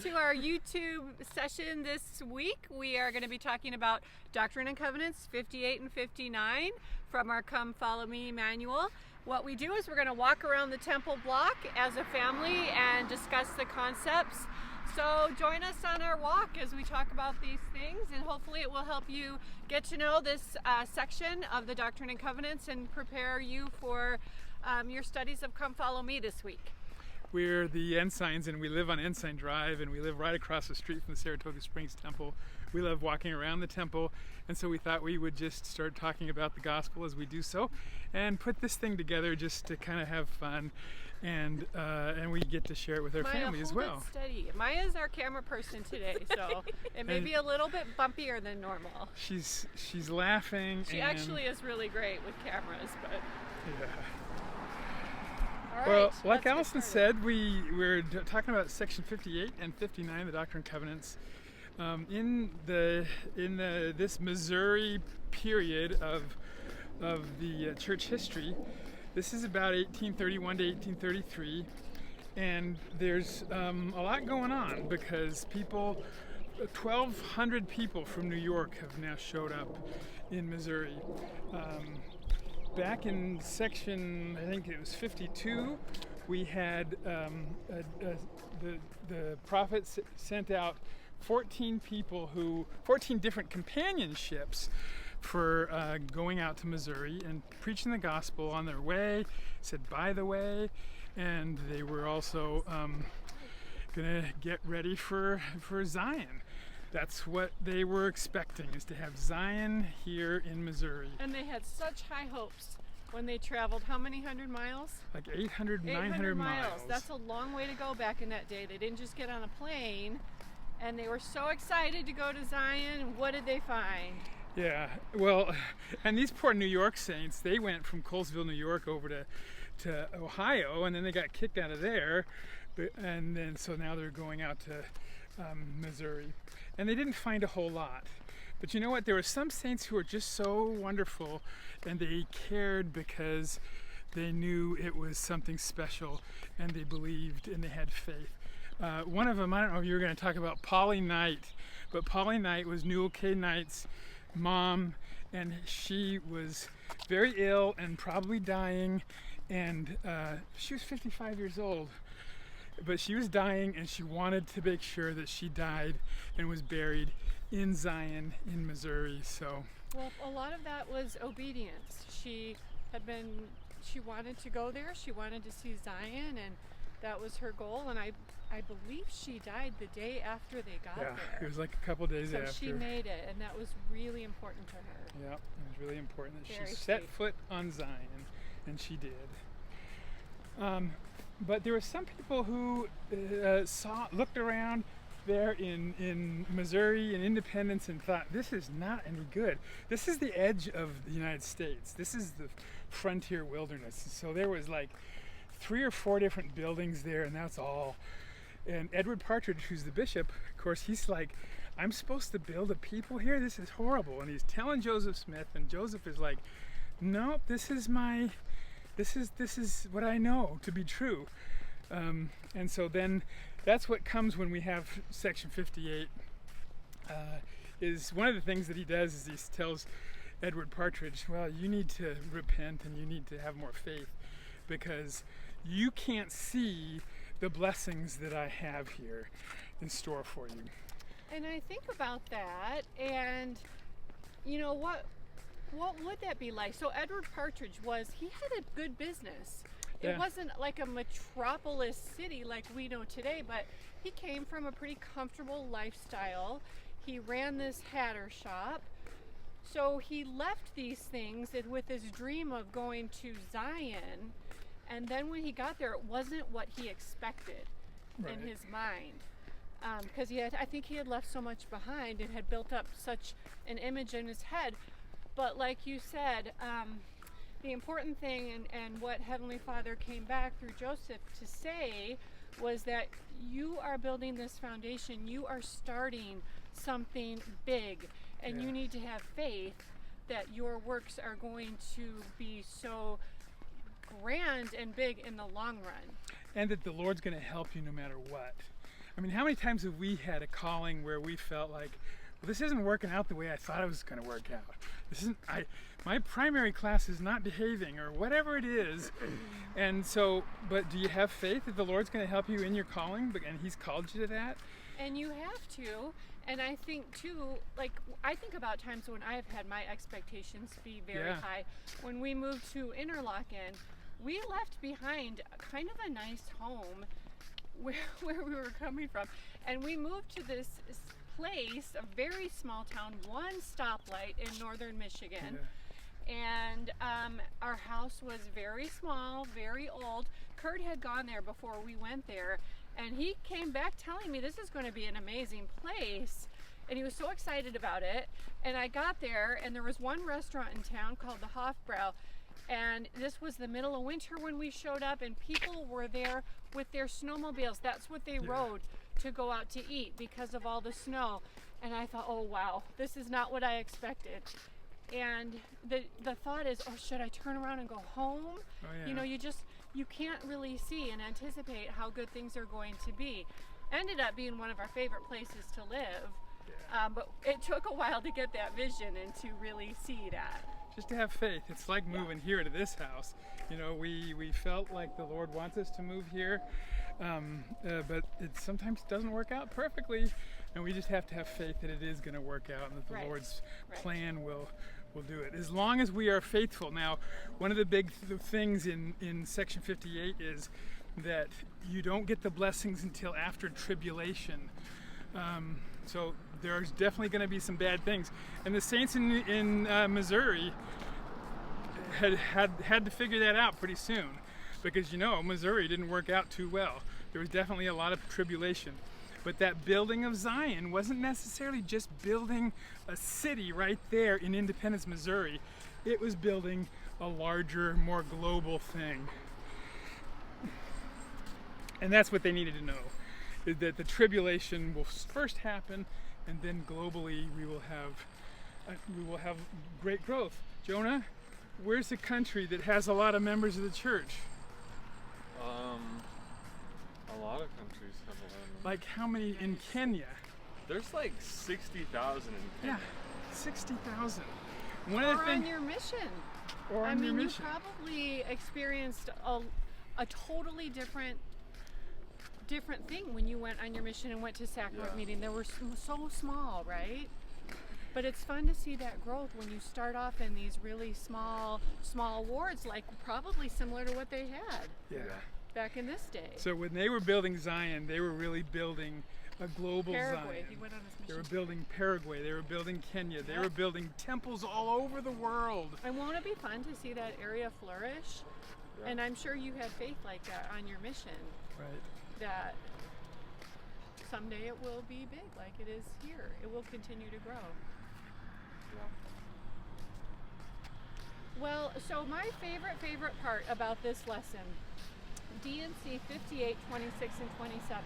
to our YouTube session this week. We are going to be talking about Doctrine and Covenants 58 and 59 from our Come Follow Me manual. What we do is we're going to walk around the temple block as a family and discuss the concepts. So join us on our walk as we talk about these things, and hopefully it will help you get to know this section of the Doctrine and Covenants and prepare you for your studies of Come Follow Me this week. We're the Ensigns, and we live on Ensign Drive, and we live right across the street from the Saratoga Springs Temple. We love walking around the temple, and so we thought we would just start talking about the gospel as we do so, and put this thing together just to kind of have fun, and we get to share it with our family as well. Hold it steady. Maya's our camera person today, so it may be a little bit bumpier than normal. She's laughing. She actually is really great with cameras, but yeah. All Well, right, like Allison said, we're talking about section 58 and 59, the Doctrine and Covenants, in this Missouri period of the church history. This is about 1831 to 1833, and there's a lot going on because 1,200 people from New York have now showed up in Missouri. Back in section, I think it was 52, we had the prophets sent out 14 different companionships for going out to Missouri and preaching the gospel on their way, said by the way, and they were also going to get ready for Zion. That's what they were expecting, is to have Zion here in Missouri. And they had such high hopes when they traveled how many hundred miles? Like 800, 900 miles. That's a long way to go back in that day. They didn't just get on a plane, and they were so excited to go to Zion. What did they find? Yeah, well, and these poor New York saints, they went from Colesville, New York over to Ohio, and then they got kicked out of there, and then so now they're going out to Missouri, and they didn't find a whole lot. But you know what? There were some saints who were just so wonderful, and they cared because they knew it was something special, and they believed and they had faith. One of them, I don't know if you were going to talk about Polly Knight, but Polly Knight was Newell K. Knight's mom, and she was very ill and probably dying, and she was 55 years old. But she was dying, and she wanted to make sure that she died and was buried in Zion in Missouri. So, well, a lot of that was obedience. She wanted to go there. She wanted to see Zion, and that was her goal. And I believe she died the day after they got there. Yeah, it was like a couple days after. So she made it, and that was really important to her. Yeah, it was really important that Very she set sweet. foot on Zion, and she did. But there were some people who looked around there in Missouri and Independence and thought, this is not any good. This is the edge of the United States. This is the frontier wilderness. So there was like 3 or 4 different buildings there, and that's all. And Edward Partridge, who's the bishop, of course, he's like, I'm supposed to build a people here? This is horrible. And he's telling Joseph Smith, and Joseph is like, nope, this is what I know to be true. And so then that's what comes when we have section 58. Is one of the things that he does is he tells Edward Partridge, well, you need to repent and you need to have more faith because you can't see the blessings that I have here in store for you. And I think about that, and you know, what would that be like? So Edward Partridge he had a good business. Yeah. It wasn't like a metropolis city like we know today, but he came from a pretty comfortable lifestyle. He ran this hatter shop. So he left these things with his dream of going to Zion, and then when he got there, it wasn't what he expected in his mind. Because I think he had left so much behind and had built up such an image in his head. But like you said, the important thing and what Heavenly Father came back through Joseph to say was that you are building this foundation, you are starting something big, and you need to have faith that your works are going to be so grand and big in the long run. And that the Lord's going to help you no matter what. I mean, how many times have we had a calling where we felt like, well, this isn't working out the way I thought it was going to work out. This isn't, my primary class is not behaving, or whatever it is. And so, but do you have faith that the Lord's going to help you in your calling, and He's called you to that? And you have to. And I think too, like, I think about times when I have had my expectations be very high. When we moved to Interlaken, we left behind kind of a nice home where we were coming from. And we moved to this place, a very small town, one stoplight in northern Michigan. And our house was very small, very old. Kurt had gone there before we went there, and he came back telling me this is going to be an amazing place, and he was so excited about it. And I got there, and there was one restaurant in town called the Hofbrau, and this was the middle of winter when we showed up, and people were there with their snowmobiles. That's what they rode to go out to eat because of all the snow. And I thought, oh wow, this is not what I expected. And the thought is, oh, should I turn around and go home? Oh, yeah. You know, you can't really see and anticipate how good things are going to be. Ended up being one of our favorite places to live, but it took a while to get that vision and to really see that. Just to have faith. It's like moving here to this house. You know, we felt like the Lord wants us to move here, but it sometimes doesn't work out perfectly, and we just have to have faith that it is going to work out and that the Lord's plan will do it. As long as we are faithful. Now, one of the big things in section 58 is that you don't get the blessings until after tribulation. So there's definitely going to be some bad things. And the saints in Missouri had to figure that out pretty soon, because, you know, Missouri didn't work out too well. There was definitely a lot of tribulation. But that building of Zion wasn't necessarily just building a city right there in Independence, Missouri. It was building a larger, more global thing. And that's what they needed to know, is that the tribulation will first happen, and then globally we will have great growth. Jonah, where's the country that has a lot of members of the church? A lot of countries have a lot of members. Like how many in Kenya? There's like 60,000 in Kenya. Yeah, 60,000. Or on your mission. Or on your mission. You probably experienced a totally different thing when you went on your mission and went to sacrament meeting. They were so small, right? But it's fun to see that growth when you start off in these really small wards, like probably similar to what they had back in this day. So when they were building Zion, they were really building a global Paraguay, Zion. he went on his mission. They were building Paraguay, they were building Kenya, they were building temples all over the world. And won't it be fun to see that area flourish? Yeah. And I'm sure you had faith like that on your mission. Right. That someday it will be big like it is here. It will continue to grow. Well, so my favorite part about this lesson, D&C 58, 26, and 27.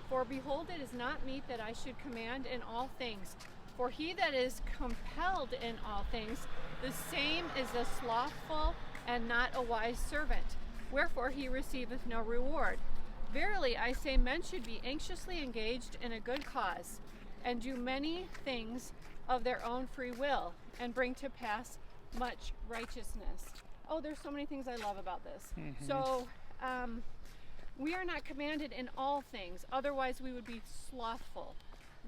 For behold, it is not meet that I should command in all things. For he that is compelled in all things, the same is a slothful and not a wise servant. Wherefore he receiveth no reward. Verily I say, men should be anxiously engaged in a good cause, and do many things of their own free will, and bring to pass much righteousness. Oh, there's so many things I love about this. Mm-hmm. So, we are not commanded in all things, otherwise we would be slothful.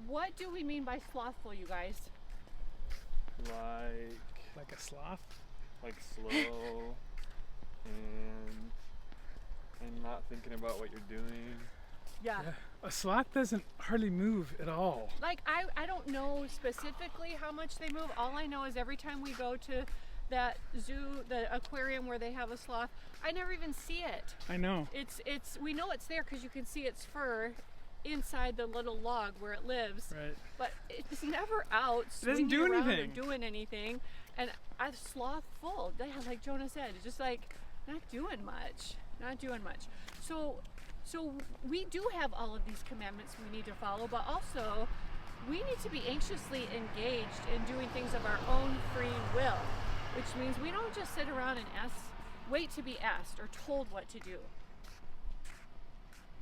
What do we mean by slothful, you guys? Like a sloth? Like slow and not thinking about what you're doing. Yeah. A sloth doesn't hardly move at all. Like, I don't know specifically how much they move. All I know is every time we go to that zoo, the aquarium where they have a sloth, I never even see it. I know. We know it's there because you can see its fur inside the little log where it lives. Right. But it's never out. It doesn't do anything. Or doing anything. And I'm slothful. Like Jonah said, just like not doing much. So we do have all of these commandments we need to follow, but also we need to be anxiously engaged in doing things of our own free will, which means we don't just sit around and wait to be asked or told what to do.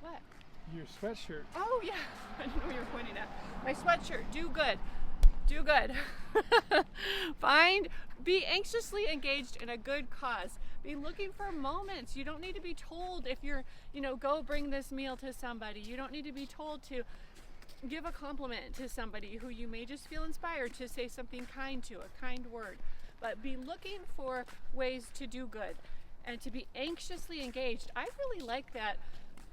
What? your sweatshirt. Oh yeah, I didn't know you were pointing at. My sweatshirt, do good. Do good. Be anxiously engaged in a good cause. Be looking for moments. You don't need to be told if you're, go bring this meal to somebody. You don't need to be told to give a compliment to somebody who you may just feel inspired to say something kind to, a kind word. But be looking for ways to do good and to be anxiously engaged. I really like that,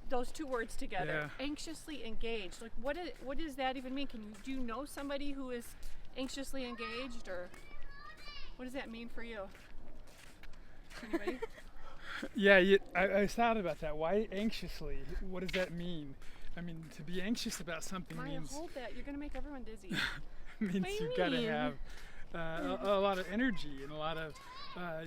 those two words together. Yeah. Anxiously engaged. Like what does that even mean? Do you know somebody who is anxiously engaged, or what does that mean for you? Anybody? Yeah, I thought about that. Why anxiously? What does that mean? I mean, to be anxious about something Maya, means hold that. You're gonna make everyone dizzy. means What do you you've got to mean? have a lot of energy and a lot of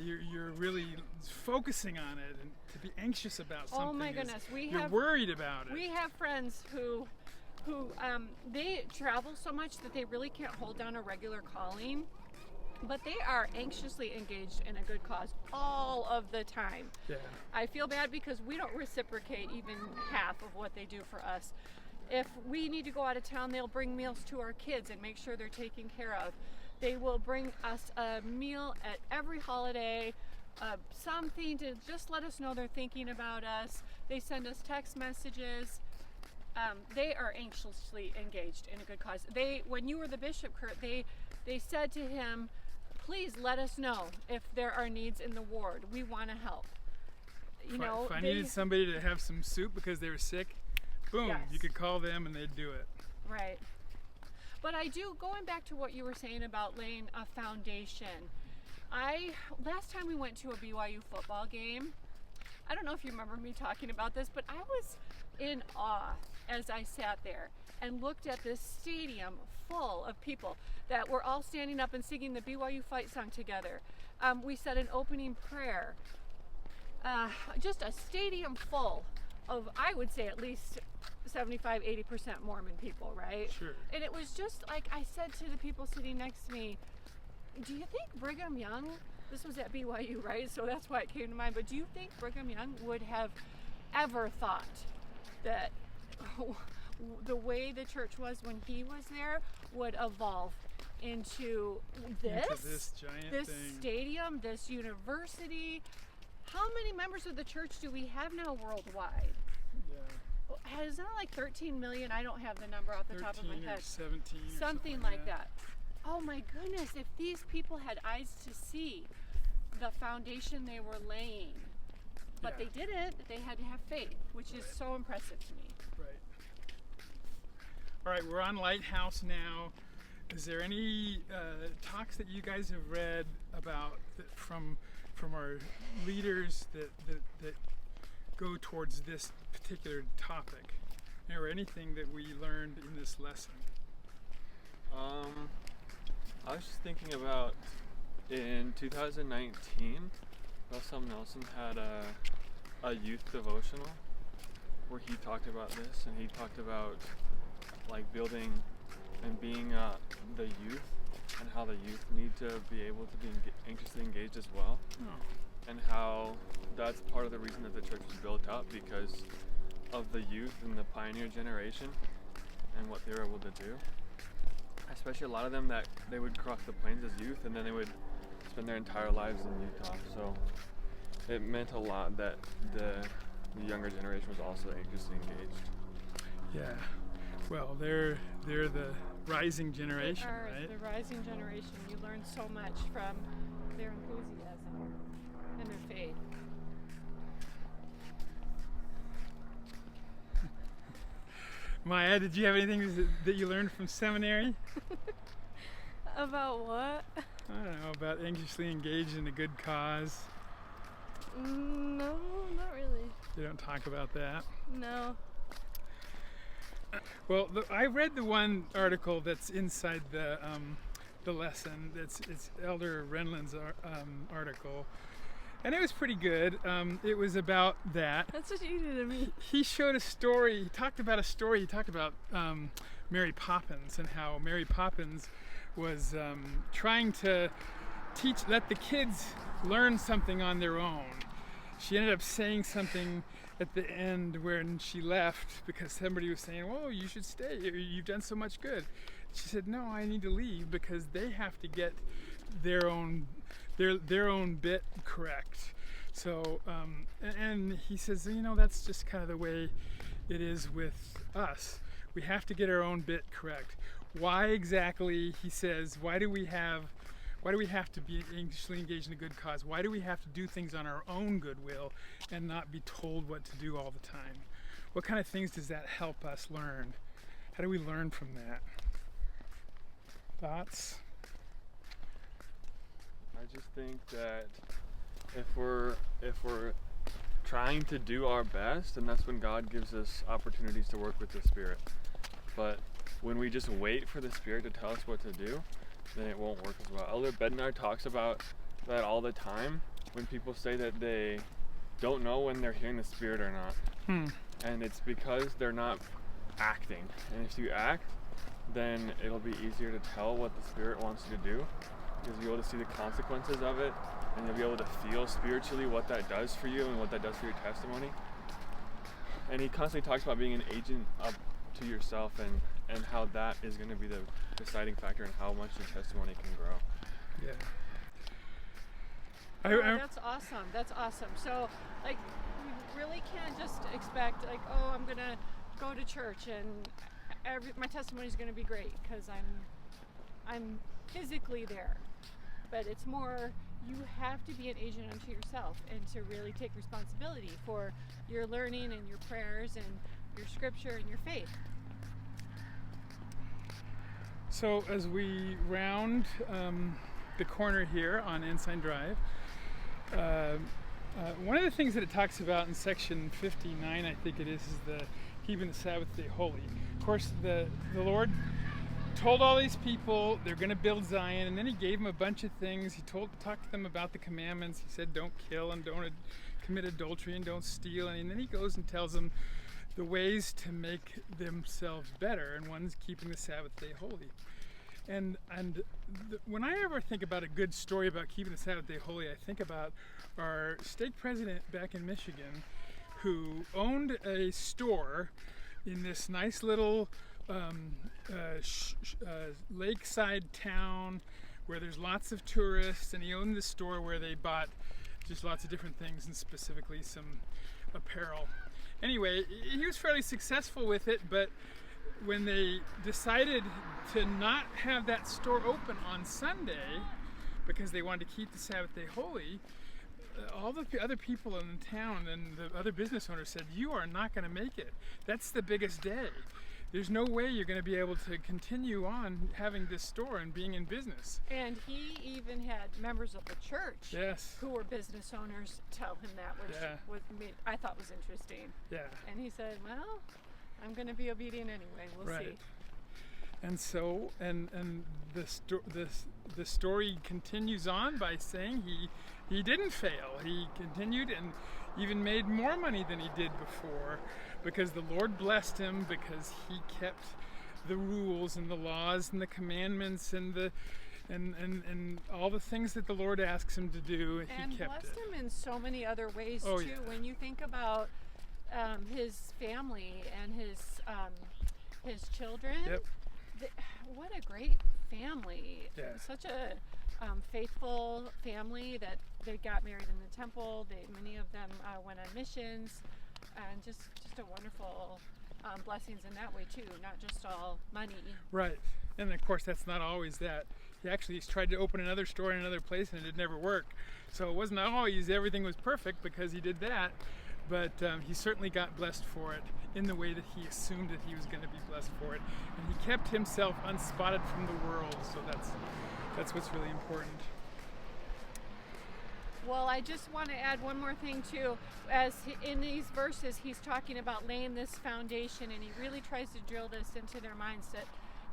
you're really focusing on it, and to be anxious about something. Oh my is goodness, you're worried about it. We have friends who they travel so much that they really can't hold down a regular calling, but they are anxiously engaged in a good cause all of the time. Yeah. I feel bad because we don't reciprocate even half of what they do for us. If we need to go out of town, they'll bring meals to our kids and make sure they're taken care of. They will bring us a meal at every holiday, something to just let us know they're thinking about us. They send us text messages. They are anxiously engaged in a good cause. When you were the bishop, Kurt, they said to him, please let us know if there are needs in the ward. We want to help. If I needed somebody to have some soup because they were sick, boom, Yes. you could call them and they'd do it. Right. But going back to what you were saying about laying a foundation, last time we went to a BYU football game, I don't know if you remember me talking about this, but I was in awe as I sat there and looked at this stadium full of people that were all standing up and singing the BYU fight song together. We said an opening prayer. Just a stadium full of, I would say, at least 75-80% Mormon people, right? Sure. And it was just like I said to the people sitting next to me, do you think Brigham Young, this was at BYU, right? So that's why it came to mind, but do you think Brigham Young would have ever thought that the way the church was when he was there would evolve into this giant thing. stadium, this university? How many members of the church do we have now worldwide? Yeah. Is that like 13 million? I don't have the number off the top of my 13 head. or 17 or Something like that. Oh my goodness, if these people had eyes to see the foundation they were laying, but Yeah. they didn't, they had to have faith, which is so impressive to me. Right. All right, we're on Lighthouse now. Is there any talks that you guys have read about from our leaders that go towards this particular topic, or anything that we learned in this lesson? I was just thinking about in 2019, Russell Nelson had a youth devotional where he talked about this, and he talked about like building and being the youth, and how the youth need to be able to be anxiously engaged as well. Oh. And how that's part of the reason that the church was built up, because of the youth and the pioneer generation and what they were able to do. Especially a lot of them that they would cross the plains as youth, and then they would spend their entire lives in Utah. So it meant a lot that the younger generation was also anxiously engaged. Yeah. Well, they're the rising generation, They are right? the rising generation. You learn so much from their enthusiasm and their faith. Maya, did you have anything that you learned from seminary? About what? I don't know, about anxiously engaged in a good cause. No, not really. You don't talk about that. No. Well, I read the one article that's inside the lesson. It's Elder Renlund's article, and it was pretty good. It was about that. That's what you do to me. He showed a story. He talked about a story. He talked about Mary Poppins, and how Mary Poppins was trying to let the kids learn something on their own. She ended up saying something at the end when she left because somebody was saying, "Whoa, you should stay. You've done so much good." She said, "No, I need to leave because they have to get their own bit correct." So, and he says, that's just kind of the way it is with us. We have to get our own bit correct. Why exactly? He says, why do we have to be anxiously engaged in a good cause? Why do we have to do things on our own goodwill and not be told what to do all the time? What kind of things does that help us learn? How do we learn from that? Thoughts? I just think that if we're trying to do our best, and that's when God gives us opportunities to work with the Spirit. But when we just wait for the Spirit to tell us what to do, then it won't work as well. Elder Bednar talks about that all the time when people say that they don't know when they're hearing the Spirit or not. And it's because they're not acting. And if you act, then it'll be easier to tell what the Spirit wants you to do, because you'll be able to see the consequences of it, and you'll be able to feel spiritually what that does for you and what that does for your testimony. And he constantly talks about being an agent up to yourself and how that is going to be the deciding factor in how much your testimony can grow. Yeah. That's awesome. That's awesome. So, like, we really can't just expect, like, oh, I'm going to go to church and my testimony is going to be great because I'm physically there. But it's more, you have to be an agent unto yourself and to really take responsibility for your learning and your prayers and your scripture and your faith. So as we round the corner here on Ensign Drive, one of the things that it talks about in section 59, I think it is the keeping the Sabbath day holy. Of course, the Lord told all these people they're going to build Zion, and then he gave them a bunch of things. He talked to them about the commandments. He said don't kill and don't commit adultery and don't steal, and then he goes and tells them the ways to make themselves better, and one's keeping the Sabbath day holy. And when I ever think about a good story about keeping the Sabbath day holy, I think about our stake president back in Michigan, who owned a store in this nice little lakeside town where there's lots of tourists, and he owned this store where they bought just lots of different things, and specifically some apparel. Anyway, he was fairly successful with it, but when they decided to not have that store open on Sunday because they wanted to keep the Sabbath day holy, all the other people in the town and the other business owners said, "You are not going to make it. That's the biggest day. There's no way you're going to be able to continue on having this store and being in business." And he even had members of the church Yes. who were business owners tell him that, which I thought was interesting. Yeah. And he said, well, I'm going to be obedient anyway. We'll see. And so, and the story continues on by saying he didn't fail. He continued and even made more money than he did before, because the Lord blessed him, because he kept the rules and the laws and the commandments and all the things that the Lord asks him to do. And he kept blessed it. him in so many other ways Oh, too. yeah. When you think about his family and his children, Yep. What a great family! Yeah. Such a faithful family that they got married in the temple. Many of them went on missions, and just a wonderful blessings in that way too. Not just all money. Right. And of course, that's not always that. He actually tried to open another store in another place, and it never worked. So it wasn't always everything was perfect because he did that. But he certainly got blessed for it in the way that he assumed that he was going to be blessed for it. And he kept himself unspotted from the world. So that's what's really important. Well, I just want to add one more thing too. As in these verses, he's talking about laying this foundation, and he really tries to drill this into their minds that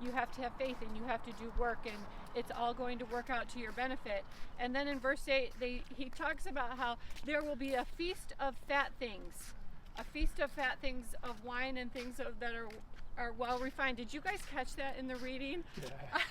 you have to have faith and you have to do work, and it's all going to work out to your benefit. And then in verse 8, he talks about how there will be a feast of fat things, of wine and things that are well refined. Did you guys catch that in the reading? Yeah.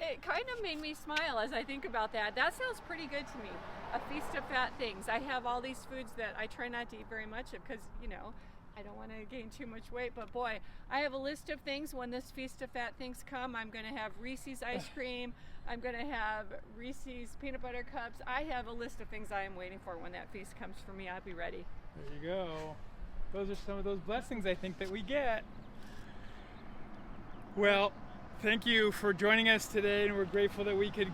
It kind of made me smile as I think about that. That sounds pretty good to me. A feast of fat things. I have all these foods that I try not to eat very much of because, you know, I don't want to gain too much weight. But boy, I have a list of things when this feast of fat things come. I'm going to have Reese's ice cream. I'm going to have Reese's peanut butter cups. I have a list of things I am waiting for when that feast comes for me. I'll be ready. There you go. Those are some of those blessings I think that we get. Well, thank you for joining us today, and we're grateful that we could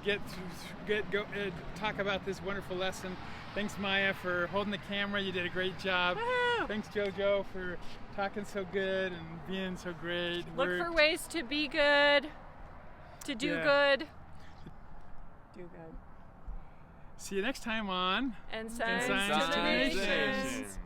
talk about this wonderful lesson. Thanks, Maya, for holding the camera. You did a great job. Woo! Thanks, JoJo, for talking so good and being so great. Look for ways to be good, to do good. Do good. See you next time on Ensigns Ensigns to the to the Nations. Nations.